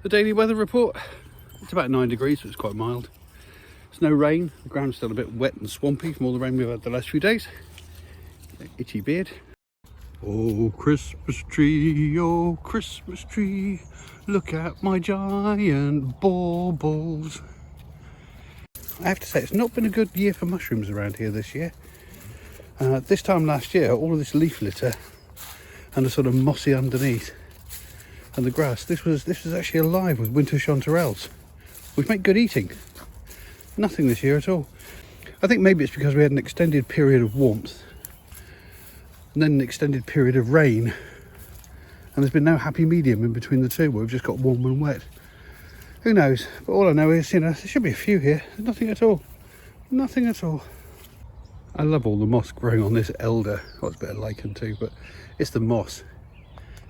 The daily weather report, it's about 9 degrees, so it's quite mild. There's no rain, the ground's still a bit wet and swampy from all the rain we've had the last few days. Itchy beard. Oh Christmas tree, look at my giant baubles. I have to say, it's not been a good year for mushrooms around here this year. This time last year, all of this leaf litter and the sort of mossy underneath and the grass, this was actually alive with winter chanterelles, which make good eating. Nothing this year at all. I think maybe it's because we had an extended period of warmth and then an extended period of rain, and there's been no happy medium in between the two where we've just got warm and wet. Who knows? But all I know is, there should be a few here. There's nothing at all. Nothing at all. I love all the moss growing on this elder. Well, it's a bit of lichen too, but it's the moss.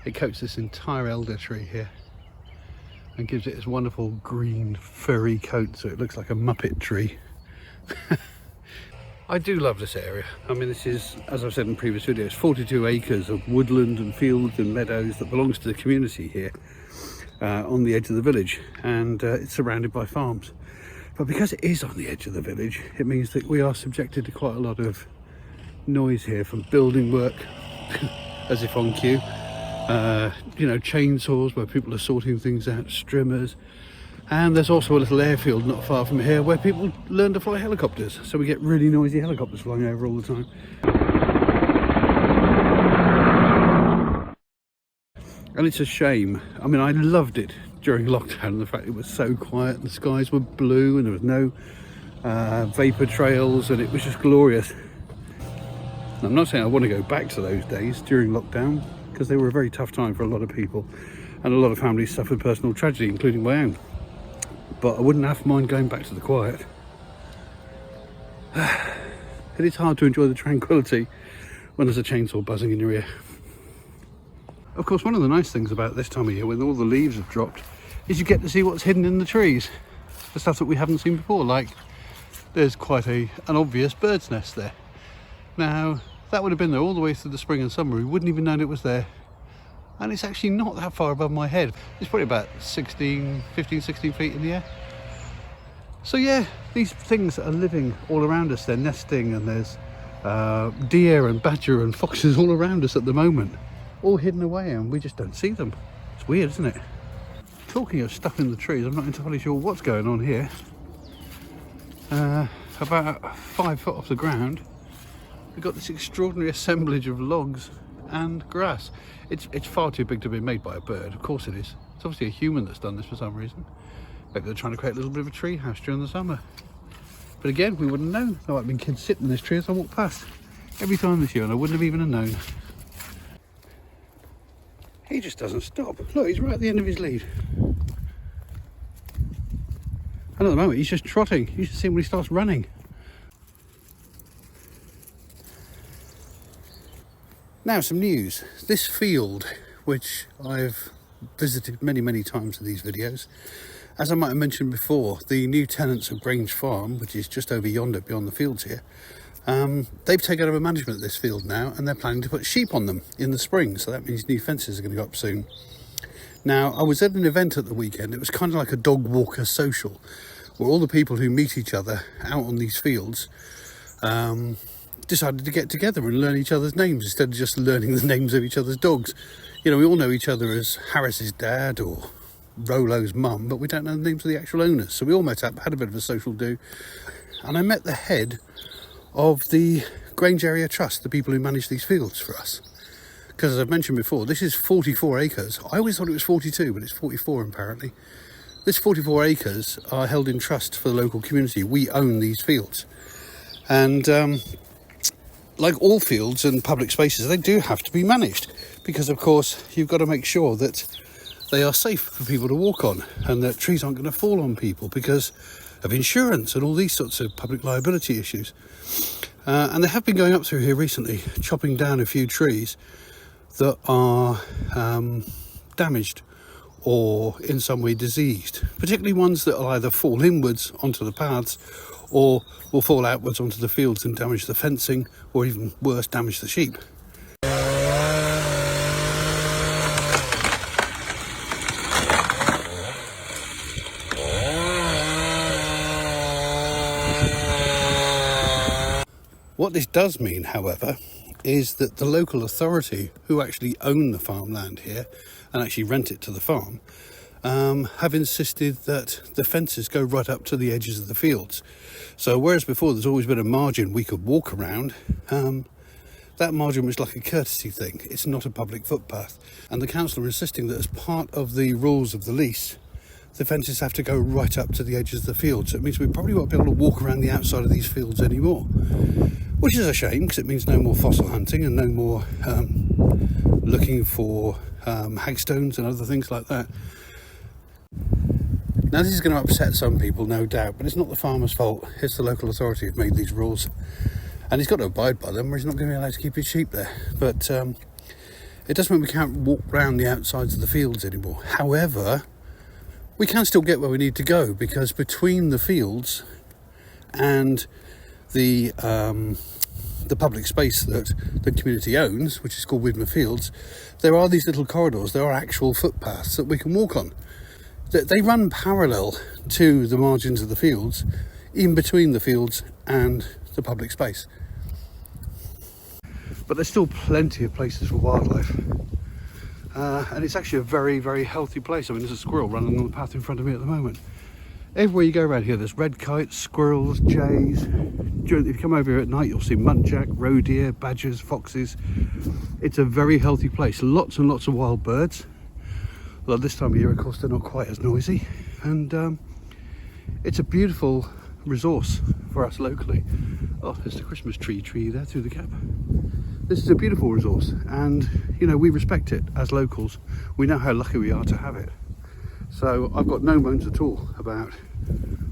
It coats this entire elder tree here and gives it this wonderful green furry coat, so it looks like a Muppet tree. I do love this area. I mean, this is, as I've said in previous videos, 42 acres of woodland and fields and meadows that belongs to the community here on the edge of the village, and it's surrounded by farms. But because it is on the edge of the village, it means that we are subjected to quite a lot of noise here, from building work, as if on cue, chainsaws where people are sorting things out, strimmers, and there's also a little airfield not far from here where people learn to fly helicopters, so we get really noisy helicopters flying over all the time. And it's a shame. I mean, I loved it during lockdown, the fact it was so quiet and the skies were blue and there was no vapour trails, and it was just glorious. And I'm not saying I want to go back to those days during lockdown, because they were a very tough time for a lot of people, and a lot of families suffered personal tragedy, including my own. But I wouldn't have mind going back to the quiet. It is hard to enjoy the tranquility when there's a chainsaw buzzing in your ear. Of course, one of the nice things about this time of year, when all the leaves have dropped, is you get to see what's hidden in the trees. The stuff that we haven't seen before, like there's quite an obvious bird's nest there. Now, that would have been there all the way through the spring and summer. We wouldn't even known it was there. And it's actually not that far above my head. It's probably about 15, 16 feet in the air. So yeah, these things are living all around us. They're nesting, and there's deer and badger and foxes all around us at the moment, all hidden away, and we just don't see them. It's weird, isn't it? Talking of stuff in the trees, I'm not entirely sure what's going on here. About 5 foot off the ground, we've got this extraordinary assemblage of logs and grass. It's far too big to be made by a bird. Of course it is. It's obviously a human that's done this for some reason. Maybe they're trying to create a little bit of a tree house during the summer. But again, we wouldn't know. There might have been kids sitting in this tree as I walked past every time this year, and I wouldn't have even known. He just doesn't stop. Look, he's right at the end of his lead. And at the moment, he's just trotting. You should see him when he starts running. Now, some news. This field, which I've visited many times in these videos, as I might have mentioned before, the new tenants of Grange Farm, which is just over yonder beyond the fields here, they've taken over management of this field now, and they're planning to put sheep on them in the spring, so that means new fences are going to go up soon. Now, I was at an event at the weekend. It was kind of like a dog walker social, where all the people who meet each other out on these fields decided to get together and learn each other's names instead of just learning the names of each other's dogs. We all know each other as Harris's dad or Rolo's mum, but we don't know the names of the actual owners. So we all met up, had a bit of a social do, and I met the head of the Grange Area Trust, the people who manage these fields for us. Because as I've mentioned before, this is 44 acres. I always thought it was 42, but it's 44 apparently. This 44 acres are held in trust for the local community. We own these fields. And like all fields and public spaces, they do have to be managed, because of course you've got to make sure that they are safe for people to walk on, and that trees aren't going to fall on people because of insurance and all these sorts of public liability issues. And they have been going up through here recently, chopping down a few trees that are damaged or in some way diseased, particularly ones that will either fall inwards onto the paths or will fall outwards onto the fields and damage the fencing, or even worse, damage the sheep. What this does mean, however, is that the local authority who actually own the farmland here and actually rent it to the farm have insisted that the fences go right up to the edges of the fields. So whereas before there's always been a margin we could walk around, that margin was like a courtesy thing. It's not a public footpath. And the council are insisting that as part of the rules of the lease, the fences have to go right up to the edges of the field. So it means we probably won't be able to walk around the outside of these fields anymore, which is a shame because it means no more fossil hunting and no more looking for hagstones and other things like that. Now this is going to upset some people, no doubt, but it's not the farmer's fault. It's the local authority who've made these rules, and he's got to abide by them or he's not going to be allowed to keep his sheep there. But it doesn't mean we can't walk round the outsides of the fields anymore. However, we can still get where we need to go, because between the fields and the public space that the community owns, which is called Woodland Fields, there are these little corridors. There are actual footpaths that we can walk on. They run parallel to the margins of the fields, in between the fields and the public space. But there's still plenty of places for wildlife. And it's actually a very, very healthy place. I mean, there's a squirrel running on the path in front of me at the moment. Everywhere you go around here, there's red kites, squirrels, jays. If you come over here at night, you'll see muntjac, roe deer, badgers, foxes. It's a very healthy place. Lots and lots of wild birds. Although this time of year, of course, they're not quite as noisy. And it's a beautiful resource for us locally. Oh, there's the Christmas tree there through the gap. This is a beautiful resource, and you know, we respect it as locals. We know how lucky we are to have it. So I've got no moans at all about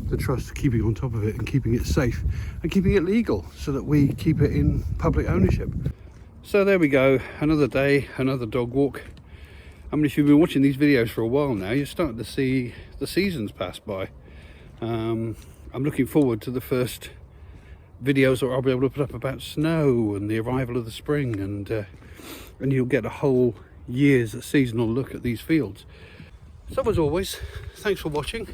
the trust keeping on top of it and keeping it safe and keeping it legal so that we keep it in public ownership. So there we go, another day, another dog walk. I mean, if you've been watching these videos for a while now, you're starting to see the seasons pass by. I'm looking forward to the first videos that I'll be able to put up about snow and the arrival of the spring, and you'll get a whole year's seasonal look at these fields. So as always, thanks for watching.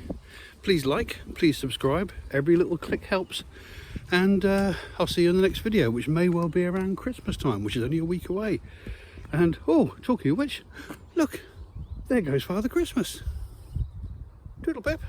Please like, please subscribe. Every little click helps. And I'll see you in the next video, which may well be around Christmas time, which is only a week away. And oh, talking of which, look, there goes Father Christmas. Toodle pip.